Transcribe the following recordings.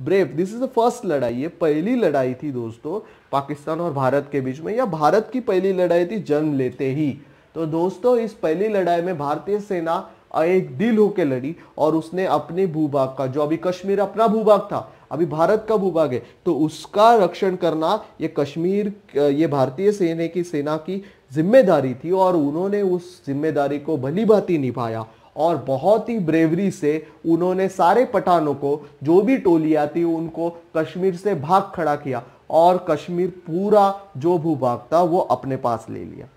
Brave, this is the first लड़ाई, ये पहली लड़ाई थी दोस्तों पाकिस्तान और भारत के बीच में, या भारत की पहली लड़ाई थी जन्म लेते ही। तो दोस्तों इस पहली लड़ाई में भारतीय सेना एक दिल होके लड़ी और उसने अपने भूभाग का, जो अभी कश्मीर अपना भूभाग था, अभी भारत का भूभाग है, तो उसका रक्षण करना ये कश्मीर, ये भारतीय सेना की जिम्मेदारी थी। और उन्होंने उस जिम्मेदारी को भली भांति निभाया और बहुत ही ब्रेवरी से उन्होंने सारे पठानों को, जो भी टोलियां थी, उनको कश्मीर से भाग खड़ा किया और कश्मीर पूरा जो भूभाग था वो अपने पास ले लिया।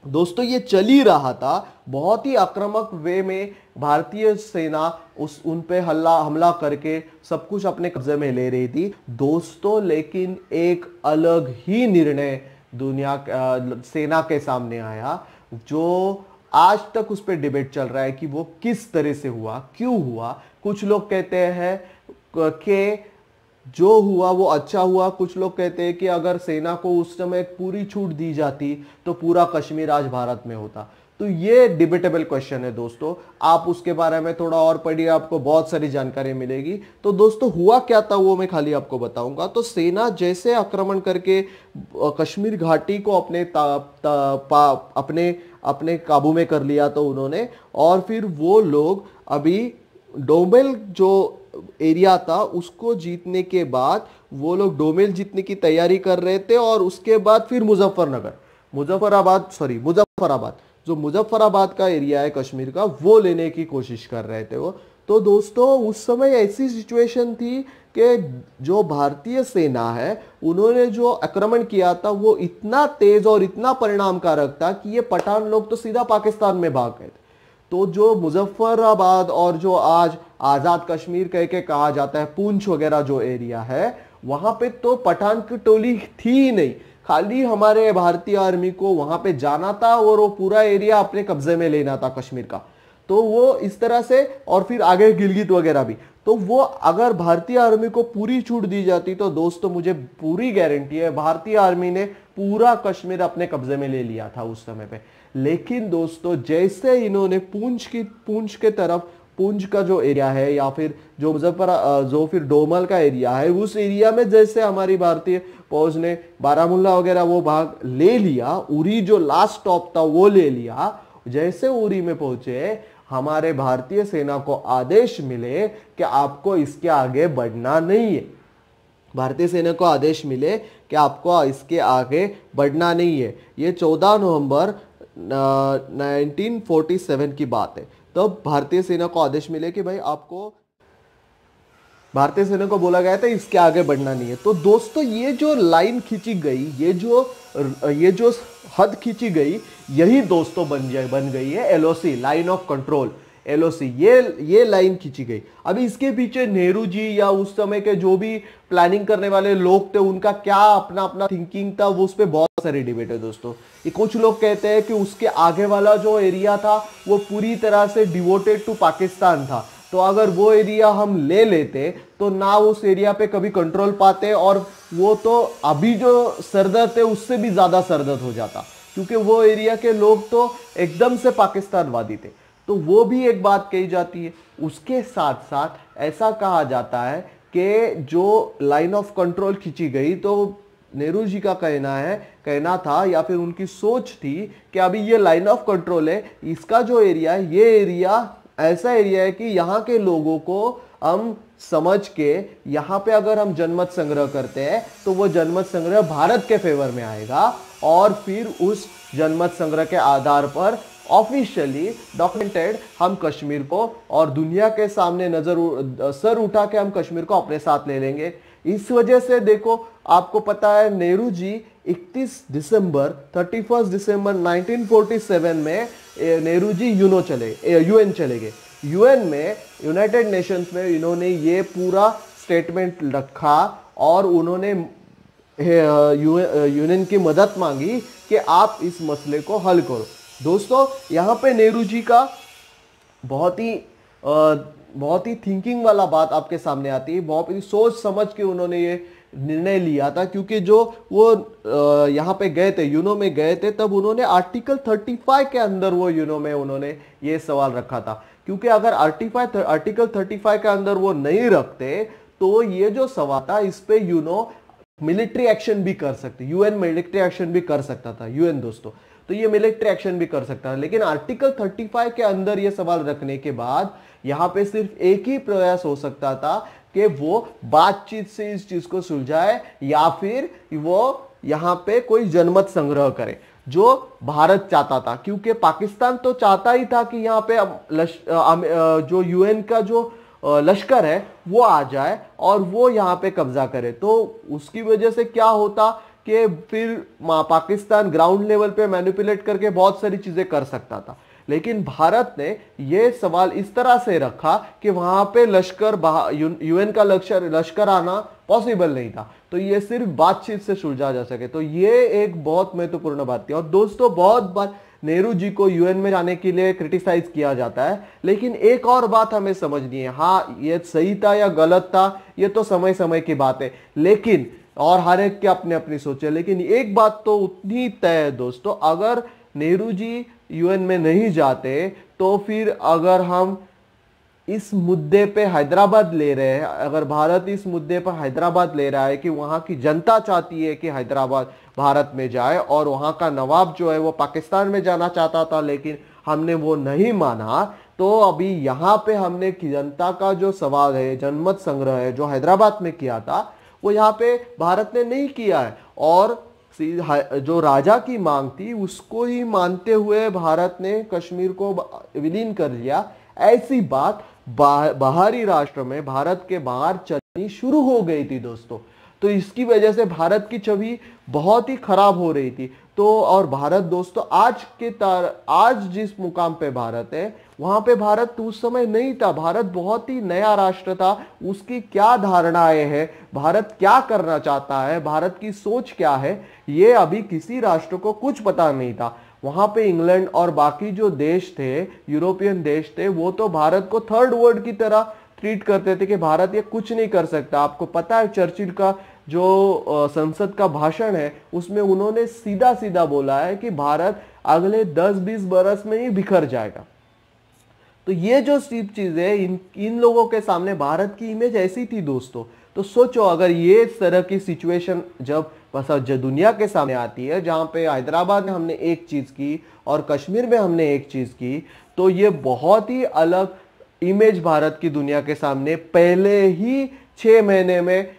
दोस्तों ये चल ही रहा था, बहुत ही आक्रामक वे में भारतीय सेना उन पे हमला करके सब कुछ अपने कब्जे में ले रही थी दोस्तों। लेकिन एक अलग ही निर्णय दुनिया सेना के सामने आया, जो आज तक उस पर डिबेट चल रहा है कि वो किस तरह से हुआ, क्यों हुआ। कुछ लोग कहते हैं कि जो हुआ वो अच्छा हुआ, कुछ लोग कहते हैं कि अगर सेना को उस समय पूरी छूट दी जाती तो पूरा कश्मीर आज भारत में होता। तो ये डिबेटेबल क्वेश्चन है दोस्तों, आप उसके बारे में थोड़ा और पढ़िए, आपको बहुत सारी जानकारी मिलेगी। तो दोस्तों हुआ क्या था वो मैं खाली आपको बताऊंगा। तो सेना जैसे आक्रमण करके कश्मीर घाटी को अपने काबू में कर लिया तो उन्होंने, और फिर वो लोग अभी डोमेल जो एरिया था उसको जीतने के बाद वो लोग डोमेल जीतने की तैयारी कर रहे थे, और उसके बाद फिर मुजफ्फराबाद, जो मुजफ्फराबाद का एरिया है कश्मीर का, वो लेने की कोशिश कर रहे थे वो। तो दोस्तों उस समय ऐसी सिचुएशन थी कि जो भारतीय सेना है उन्होंने जो आक्रमण किया था वो इतना तेज और इतना परिणामकारक था कि ये पठान लोग तो सीधा पाकिस्तान में भाग गए थे। तो जो मुजफ्फराबाद और जो आज आजाद कश्मीर कह के कहा जाता है, पूंछ वगैरह जो एरिया है, वहां पे तो पठान की टोली थी ही नहीं, खाली हमारे भारतीय आर्मी को वहां पे जाना था और वो पूरा एरिया अपने कब्जे में लेना था कश्मीर का। तो वो इस तरह से, और फिर आगे गिलगित वगैरह भी। तो वो अगर भारतीय आर्मी को पूरी छूट दी जाती तो दोस्तों मुझे पूरी गारंटी है भारतीय आर्मी ने पूरा कश्मीर अपने कब्जे में ले लिया था उस समय पे। लेकिन दोस्तों जैसे इन्होंने पूंछ के तरफ, पूंछ का जो एरिया है या फिर जो फिर डोमल का एरिया है, उस एरिया में जैसे हमारी भारतीय फौज ने बारामुल्ला वगैरह वो भाग ले लिया, उरी जो लास्ट स्टॉप था वो ले लिया। जैसे उरी में पहुंचे हमारे भारतीय सेना को आदेश मिले कि आपको इसके आगे बढ़ना नहीं है, भारतीय सेना को आदेश मिले कि आपको इसके आगे बढ़ना नहीं है। ये 14 नवंबर 1947 की बात है। तब तो भारतीय सेना को आदेश मिले कि भाई आपको, भारतीय सेना को बोला गया था इसके आगे बढ़ना नहीं है। तो दोस्तों ये जो लाइन खींची गई, ये जो हद खींची गई, यही दोस्तों बन गई है LOC, line of control, LOC. ये लाइन खींची गई। अभी इसके पीछे नेहरू जी या उस समय के जो भी प्लानिंग करने वाले लोग थे उनका क्या अपना अपना थिंकिंग था, वो उस पर बहुत सारी डिबेट है दोस्तों। ये कुछ लोग कहते हैं कि उसके आगे वाला जो एरिया था वो पूरी तरह से डिवोटेड टू पाकिस्तान था, तो अगर वो एरिया हम ले लेते तो ना उस एरिया पे कभी कंट्रोल पाते, और वो तो अभी जो सरदर्द थे उससे भी ज्यादा सरदर्द हो जाता, क्योंकि वो एरिया के लोग तो एकदम से पाकिस्तानवादी थे। तो वो भी एक बात कही जाती है। उसके साथ साथ ऐसा कहा जाता है कि जो लाइन ऑफ कंट्रोल खींची गई, तो नेहरू जी का कहना था या फिर उनकी सोच थी कि अभी ये लाइन ऑफ कंट्रोल है, इसका जो एरिया है, ये एरिया ऐसा एरिया है कि यहाँ के लोगों को हम समझ के यहाँ पे अगर हम जनमत संग्रह करते हैं तो वो जनमत संग्रह भारत के फेवर में आएगा, और फिर उस जनमत संग्रह के आधार पर ऑफिशियली डॉक्यूमेंटेड हम कश्मीर को और दुनिया के सामने सर उठा के हम कश्मीर को अपने साथ ले लेंगे। इस वजह से देखो, आपको पता है नेहरू जी 31 दिसंबर 1947 में नेहरू जी यूएन चले गए। यूएन में, यूनाइटेड नेशंस में इन्होंने ये पूरा स्टेटमेंट रखा और उन्होंने यूएन की मदद मांगी कि आप इस मसले को हल करो। दोस्तों यहाँ पे नेहरू जी का बहुत ही थिंकिंग वाला बात आपके सामने आती है, बहुत ही सोच समझ के उन्होंने ये निर्णय लिया था, क्योंकि जो वो यहाँ पे गए थे, यूनो में गए थे, तब उन्होंने आर्टिकल 35 के अंदर वो यूनो में उन्होंने ये सवाल रखा था, क्योंकि अगर आर्टिकल 35 के अंदर वो नहीं रखते तो ये जो सवाल था इस पे मिलिट्री एक्शन भी कर सकते, यूएन मिलिट्री एक्शन भी कर सकता था यूएन दोस्तों, तो ये मिलिट्री एक्शन भी कर सकता है। लेकिन आर्टिकल 35 के अंदर ये सवाल रखने के बाद यहां पे सिर्फ एक ही प्रयास हो सकता था कि वो बातचीत से इस चीज को सुलझाए या फिर वो यहां पे कोई जनमत संग्रह करे, जो भारत चाहता था। क्योंकि पाकिस्तान तो चाहता ही था कि यहां पे जो यूएन का जो लश्कर है वो आ जाए और वो यहां पे कब्जा करे। तो उसकी वजह से क्या होता कि फिर पाकिस्तान ग्राउंड लेवल पे मैनिपुलेट करके बहुत सारी चीजें कर सकता था। लेकिन भारत ने यह सवाल इस तरह से रखा कि वहां पे यूएन का लश्कर आना पॉसिबल नहीं था, तो ये सिर्फ बातचीत से सुलझा जा सके। तो ये एक बहुत महत्वपूर्ण बात थी। और दोस्तों बहुत बार नेहरू जी को यूएन में जाने के लिए क्रिटिसाइज किया जाता है, लेकिन एक और बात हमें समझनी है, हाँ ये सही था या गलत था ये तो समय समय की बात है, लेकिन और हर एक की अपनी अपनी सोच है। लेकिन एक बात तो उतनी तय है दोस्तों, अगर नेहरू जी यूएन में नहीं जाते तो फिर अगर हम इस मुद्दे पे हैदराबाद ले रहे हैं, अगर भारत इस मुद्दे पर हैदराबाद ले रहा है कि वहां की जनता चाहती है कि हैदराबाद भारत में जाए और वहां का नवाब जो है वो पाकिस्तान में जाना चाहता था लेकिन हमने वो नहीं माना, तो अभी यहां पे हमने जनता का जो सवाल है, जनमत संग्रह है जो हैदराबाद में किया था, वो यहाँ पे भारत ने नहीं किया है। और जो राजा की मांग थी उसको ही मानते हुए भारत ने कश्मीर को विलीन कर लिया। ऐसी बात बाहरी राष्ट्र में भारत के बाहर चलनी शुरू हो गई थी दोस्तों। तो इसकी वजह से भारत की छवि बहुत ही खराब हो रही थी। तो और भारत दोस्तों आज जिस मुकाम पे भारत है वहां पे भारत उस समय नहीं था। भारत बहुत ही नया राष्ट्र था। उसकी क्या धारणाएं हैं, भारत क्या करना चाहता है, भारत की सोच क्या है, ये अभी किसी राष्ट्र को कुछ पता नहीं था। वहां पे इंग्लैंड और बाकी जो देश थे, यूरोपियन देश थे, वो तो भारत को थर्ड वर्ल्ड की तरह ट्रीट करते थे कि भारत ये कुछ नहीं कर सकता। आपको पता है चर्चिल का जो संसद का भाषण है उसमें उन्होंने सीधा सीधा बोला है कि भारत अगले 10-20 बरस में ही बिखर जाएगा। तो ये जो चीज है, इन लोगों के सामने भारत की इमेज ऐसी थी दोस्तों। तो सोचो अगर ये इस तरह की सिचुएशन जब दुनिया के सामने आती है, जहां पे हैदराबाद में हमने एक चीज की और कश्मीर में हमने एक चीज की, तो ये बहुत ही अलग इमेज भारत की दुनिया के सामने पहले ही 6 महीने में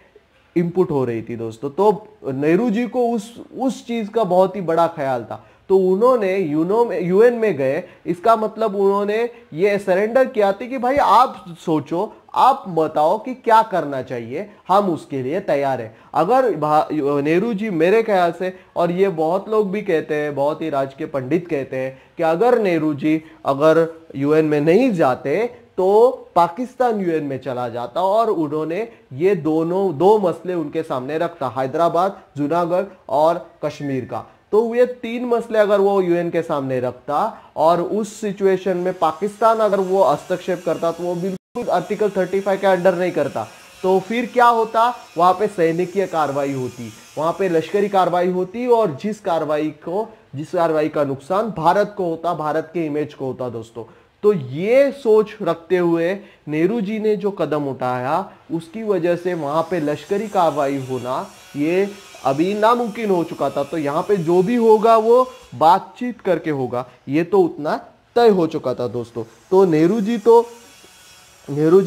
इनपुट हो रही थी दोस्तों। तो नेहरू जी को उस चीज का बहुत ही बड़ा ख्याल था। तो उन्होंने यूएन में गए, इसका मतलब उन्होंने ये सरेंडर किया था कि भाई आप सोचो, आप बताओ कि क्या करना चाहिए, हम उसके लिए तैयार हैं। अगर नेहरू जी मेरे ख्याल से, और ये बहुत लोग भी कहते हैं, बहुत ही राजकीय पंडित कहते हैं कि अगर नेहरू जी अगर यूएन में नहीं जाते तो पाकिस्तान यूएन में चला जाता, और उन्होंने ये दो मसले उनके सामने रखता, हैदराबाद, जूनागढ़ और कश्मीर का। तो ये 3 मसले अगर वो यूएन के सामने रखता और उस सिचुएशन में पाकिस्तान अगर वो हस्तक्षेप करता तो वो बिल्कुल आर्टिकल 35 के अंडर नहीं करता, तो फिर क्या होता, वहां पे सैनिकीय कार्रवाई होती, वहां पे लश्करी कार्रवाई होती, और जिस कार्रवाई का नुकसान भारत को होता, भारत के इमेज को होता दोस्तों। तो ये सोच रखते हुए नेहरू जी ने जो कदम उठाया, उसकी वजह से वहां पे लश्करी कार्रवाई होना ये अभी नामुमकिन हो चुका था। तो यहां पे जो भी होगा वो बातचीत करके होगा, ये तो उतना तय हो चुका था दोस्तों। तो नेहरू जी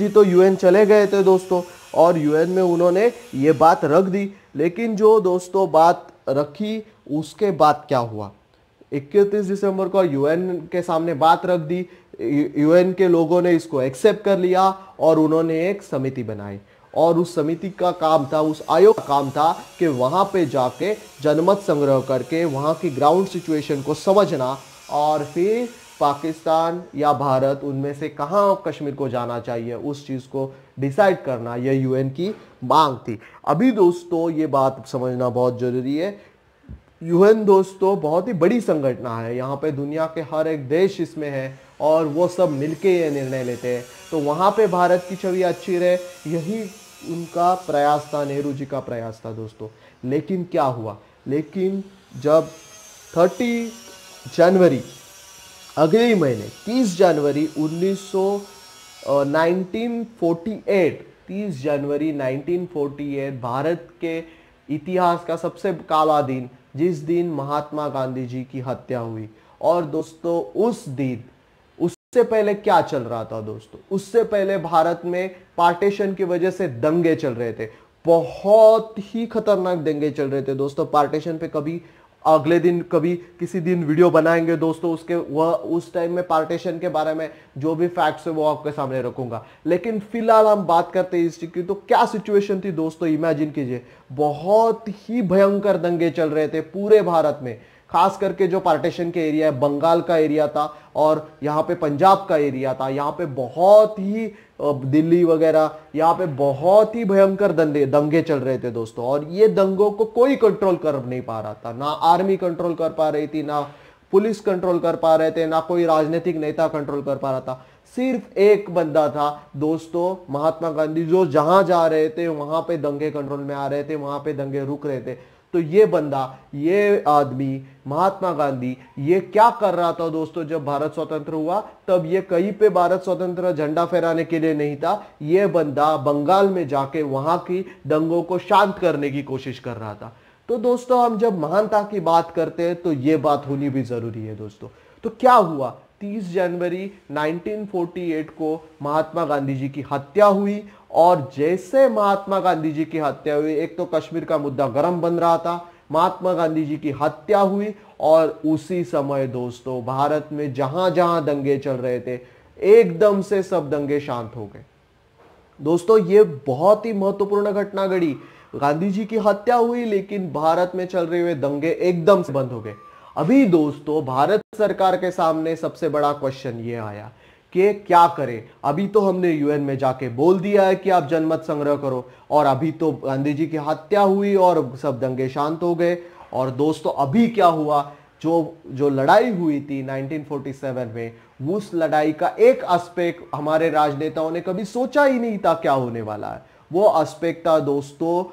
तो यूएन चले गए थे दोस्तों, और यूएन में उन्होंने ये बात रख दी। लेकिन जो दोस्तों बात रखी उसके बाद क्या हुआ, 31 दिसंबर को यूएन के सामने बात रख दी, यूएन के लोगों ने इसको एक्सेप्ट कर लिया और उन्होंने एक समिति बनाई, और उस समिति का काम था, उस आयोग का काम था कि वहां पे जाके जनमत संग्रह करके वहां की ग्राउंड सिचुएशन को समझना, और फिर पाकिस्तान या भारत उनमें से कहाँ कश्मीर को जाना चाहिए उस चीज को डिसाइड करना, यह यूएन की मांग थी। अभी दोस्तों ये बात समझना बहुत जरूरी है, यूएन दोस्तों बहुत ही बड़ी संगठन है, यहाँ पे दुनिया के हर एक देश इसमें है और वो सब मिलके ये निर्णय लेते हैं। तो वहाँ पे भारत की छवि अच्छी रहे, यही उनका प्रयास था, नेहरू जी का प्रयास था दोस्तों। लेकिन क्या हुआ, लेकिन जब 30 जनवरी अगले महीने 30 जनवरी 1948 30 जनवरी 1948 भारत के इतिहास का सबसे काला दिन, जिस दिन महात्मा गांधी जी की हत्या हुई। और दोस्तों उस दिन, उससे पहले क्या चल रहा था दोस्तों? उससे पहले भारत में पार्टीशन की वजह से दंगे चल रहे थे, बहुत ही खतरनाक दंगे चल रहे थे दोस्तों। पार्टीशन पे कभी अगले दिन, कभी किसी दिन वीडियो बनाएंगे दोस्तों, उसके वह उस टाइम में पार्टीशन के बारे में जो भी फैक्ट्स है वो आपके सामने रखूंगा। लेकिन फिलहाल हम बात करते हैं हिस्ट्री की। तो क्या सिचुएशन थी दोस्तों, इमेजिन कीजिए, बहुत ही भयंकर दंगे चल रहे थे पूरे भारत में। खास करके जो पार्टीशन के एरिया है, बंगाल का एरिया था और यहाँ पे पंजाब का एरिया था, यहाँ पे बहुत ही दिल्ली वगैरह, यहाँ पे बहुत ही भयंकर दंगे चल रहे थे दोस्तों। और ये दंगों को कोई कंट्रोल कर नहीं पा रहा था, ना आर्मी कंट्रोल कर पा रही थी, ना पुलिस कंट्रोल कर पा रहे थे, ना कोई राजनीतिक नेता कंट्रोल कर पा रहा था। सिर्फ एक बंदा था दोस्तों, महात्मा गांधी, जो जहां जा रहे थे वहां पे दंगे कंट्रोल में आ रहे थे, वहां पे दंगे रुक रहे थे। तो ये बंदा, ये आदमी महात्मा गांधी, ये क्या कर रहा था दोस्तों? जब भारत स्वतंत्र हुआ तब ये कहीं पे भारत स्वतंत्र झंडा फहराने के लिए नहीं था, ये बंदा बंगाल में जाके वहां की दंगों को शांत करने की कोशिश कर रहा था। तो दोस्तों हम जब महानता की बात करते हैं तो ये बात होनी भी जरूरी है दोस्तों। तो क्या हुआ? 30 जनवरी 1948 को महात्मा गांधी जी की हत्या हुई। और जैसे महात्मा गांधी जी की हत्या हुई, एक तो कश्मीर का मुद्दा गर्म बन रहा था, महात्मा गांधी जी की हत्या हुई और उसी समय दोस्तों भारत में जहां जहां दंगे चल रहे थे, एकदम से सब दंगे शांत हो गए। दोस्तों ये बहुत ही महत्वपूर्ण घटना घड़ी। गांधी जी की हत्या हुई लेकिन भारत में चल रहे हुए दंगे एकदम से बंद हो गए। अभी दोस्तों भारत सरकार के सामने सबसे बड़ा क्वेश्चन ये आया कि क्या करें। अभी तो हमने यूएन में जाके बोल दिया है कि आप जनमत संग्रह करो, और अभी तो गांधी जी की हत्या हुई और सब दंगे शांत हो गए। और दोस्तों अभी क्या हुआ, जो लड़ाई हुई थी 1947 में, उस लड़ाई का एक एस्पेक्ट हमारे राजनेताओं ने कभी सोचा ही नहीं था क्या होने वाला है। वो एस्पेक्ट था दोस्तों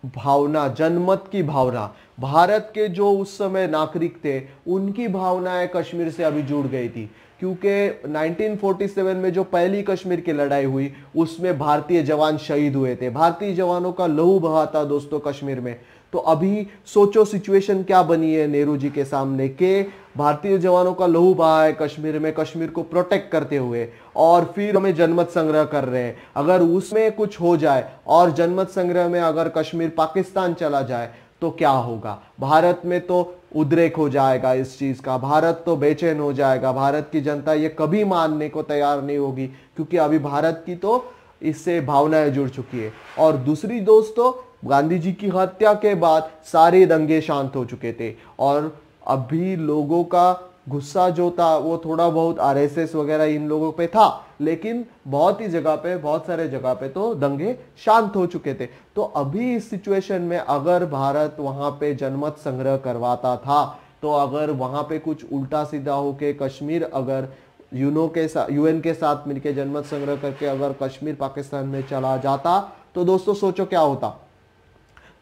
भावना, जनमत की भावना। भारत के जो उस समय नागरिक थे उनकी भावनाएं कश्मीर से अभी जुड़ गई थी, क्योंकि 1947 में जो पहली कश्मीर की लड़ाई हुई उसमें भारतीय जवान शहीद हुए थे, भारतीय जवानों का लहू बहा था दोस्तों कश्मीर में। तो अभी सोचो सिचुएशन क्या बनी है नेहरू जी के सामने कि भारतीय जवानों का लहू बहा है कश्मीर में, कश्मीर को प्रोटेक्ट करते हुए, और फिर हमें जनमत संग्रह कर रहे हैं। अगर उसमें कुछ हो जाए और जनमत संग्रह में अगर कश्मीर पाकिस्तान चला जाए तो क्या होगा? भारत में तो उद्रेक हो जाएगा इस चीज का, भारत तो बेचैन हो जाएगा, भारत की जनता ये कभी मानने को तैयार नहीं होगी, क्योंकि अभी भारत की तो इससे भावनाएं जुड़ चुकी है। और दूसरी दोस्तों, गांधी जी की हत्या के बाद सारे दंगे शांत हो चुके थे और अभी लोगों का गुस्सा जो था वो थोड़ा बहुत आरएसएस वगैरह इन लोगों पे था, लेकिन बहुत ही जगह पे, बहुत सारे जगह पे तो दंगे शांत हो चुके थे। तो अभी इस सिचुएशन में अगर भारत वहां पे जनमत संग्रह करवाता था, तो अगर वहां पे कुछ उल्टा सीधा होके कश्मीर अगर यूएन के साथ मिलकर जनमत संग्रह करके अगर कश्मीर पाकिस्तान में चला जाता, तो दोस्तों सोचो क्या होता।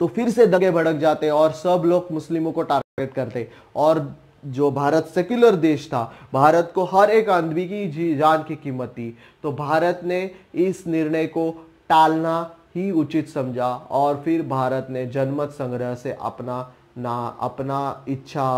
तो फिर से दंगे भड़क जाते और सब लोग मुस्लिमों को टारगेट करते, और जो भारत सेक्युलर देश था, भारत को हर एक आदमी की जान की कीमत थी, तो भारत ने इस निर्णय को टालना ही उचित समझा और फिर भारत ने जनमत संग्रह से अपना इच्छा,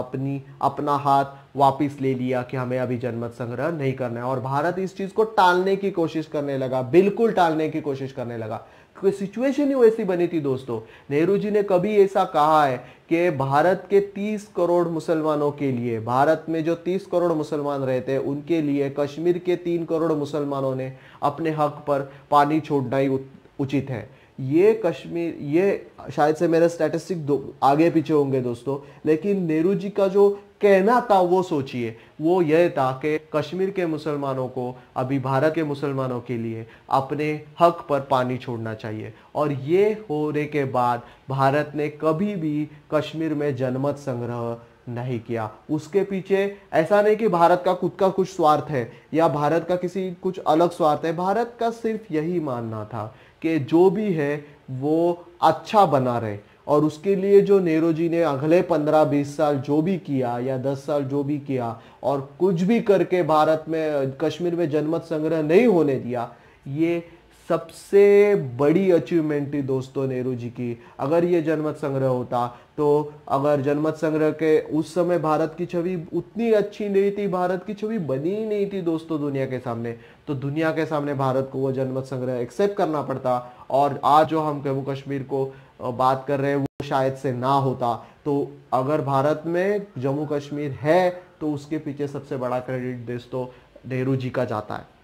अपना हाथ वापिस ले लिया कि हमें अभी जनमत संग्रह नहीं करना है। और भारत इस चीज को टालने की कोशिश करने लगा, बिल्कुल टालने की कोशिश करने लगा, क्योंकि सिचुएशन ही वैसी बनी थी दोस्तों। नेहरू जी ने कभी ऐसा कहा है कि भारत के 30 करोड़ मुसलमानों के लिए, भारत में जो 30 करोड़ मुसलमान रहते हैं उनके लिए कश्मीर के 3 करोड़ मुसलमानों ने अपने हक पर पानी छोड़ना ही उचित है। ये कश्मीर, ये शायद से मेरे स्टैटिस्टिक आगे पीछे होंगे दोस्तों, लेकिन नेहरू जी का जो कहना था वो सोचिए, वो यह था कि कश्मीर के मुसलमानों को अभी भारत के मुसलमानों के लिए अपने हक पर पानी छोड़ना चाहिए। और ये होने के बाद भारत ने कभी भी कश्मीर में जनमत संग्रह नहीं किया। उसके पीछे ऐसा नहीं कि भारत का खुद का कुछ स्वार्थ है या भारत का किसी कुछ अलग स्वार्थ है, भारत का सिर्फ यही मानना था कि जो भी है वो अच्छा बना रहे। और उसके लिए जो नेहरू जी ने अगले 15-20 साल जो भी किया या 10 साल जो भी किया और कुछ भी करके भारत में, कश्मीर में जनमत संग्रह नहीं होने दिया, ये सबसे बड़ी अचीवमेंट थी दोस्तों नेहरू जी की। अगर ये जनमत संग्रह होता, तो अगर जनमत संग्रह के उस समय भारत की छवि उतनी अच्छी नहीं थी, भारत की छवि बनी ही नहीं थी दोस्तों दुनिया के सामने, तो दुनिया के सामने भारत को वो जनमत संग्रह एक्सेप्ट करना पड़ता। और आज जो हम जम्मू कश्मीर को बात कर रहे हैं वो शायद से ना होता। तो अगर भारत में जम्मू कश्मीर है तो उसके पीछे सबसे बड़ा क्रेडिट दोस्तों नेहरू जी का जाता है।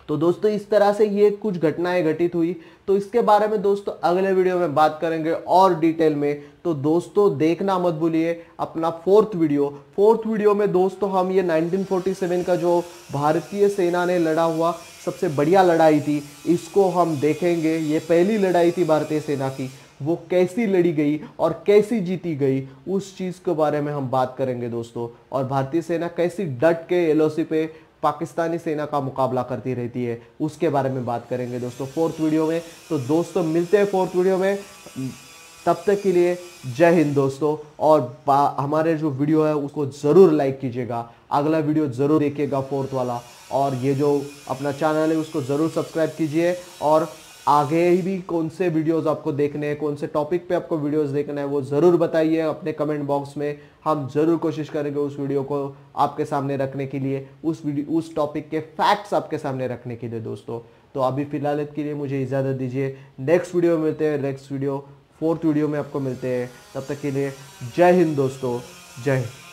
तो दोस्तों इस तरह से ये कुछ घटनाएं घटित हुई। तो इसके बारे में दोस्तों अगले वीडियो में बात करेंगे और डिटेल में। तो दोस्तों देखना मत भूलिए अपना फोर्थ वीडियो में दोस्तों हम ये 1947 का जो भारतीय सेना ने लड़ा हुआ सबसे बढ़िया लड़ाई थी, इसको हम देखेंगे। ये पहली लड़ाई थी भारतीय सेना की, वो कैसी लड़ी गई और कैसी जीती गई, उस चीज़ के बारे में हम बात करेंगे दोस्तों। और भारतीय सेना कैसी डट के एलओसी पे पाकिस्तानी सेना का मुकाबला करती रहती है, उसके बारे में बात करेंगे दोस्तों फोर्थ वीडियो में। तो दोस्तों मिलते हैं फोर्थ वीडियो में, तब तक के लिए जय हिंद दोस्तों। और हमारे जो वीडियो है उसको ज़रूर लाइक कीजिएगा, अगला वीडियो ज़रूर देखिएगा फोर्थ वाला, और ये जो अपना चैनल है उसको ज़रूर सब्सक्राइब कीजिए। और आगे भी कौन से वीडियोस आपको देखने हैं, कौन से टॉपिक पे आपको वीडियोस देखना है, वो ज़रूर बताइए अपने कमेंट बॉक्स में। हम ज़रूर कोशिश करेंगे उस वीडियो को आपके सामने रखने के लिए, उस टॉपिक के फैक्ट्स आपके सामने रखने के लिए दोस्तों। तो अभी फिलहाल के लिए मुझे इजाज़त दीजिए, नेक्स्ट वीडियो में मिलते हैं, नेक्स्ट वीडियो फोर्थ वीडियो में आपको मिलते हैं। तब तक के लिए जय हिंद दोस्तों, जय हिंद।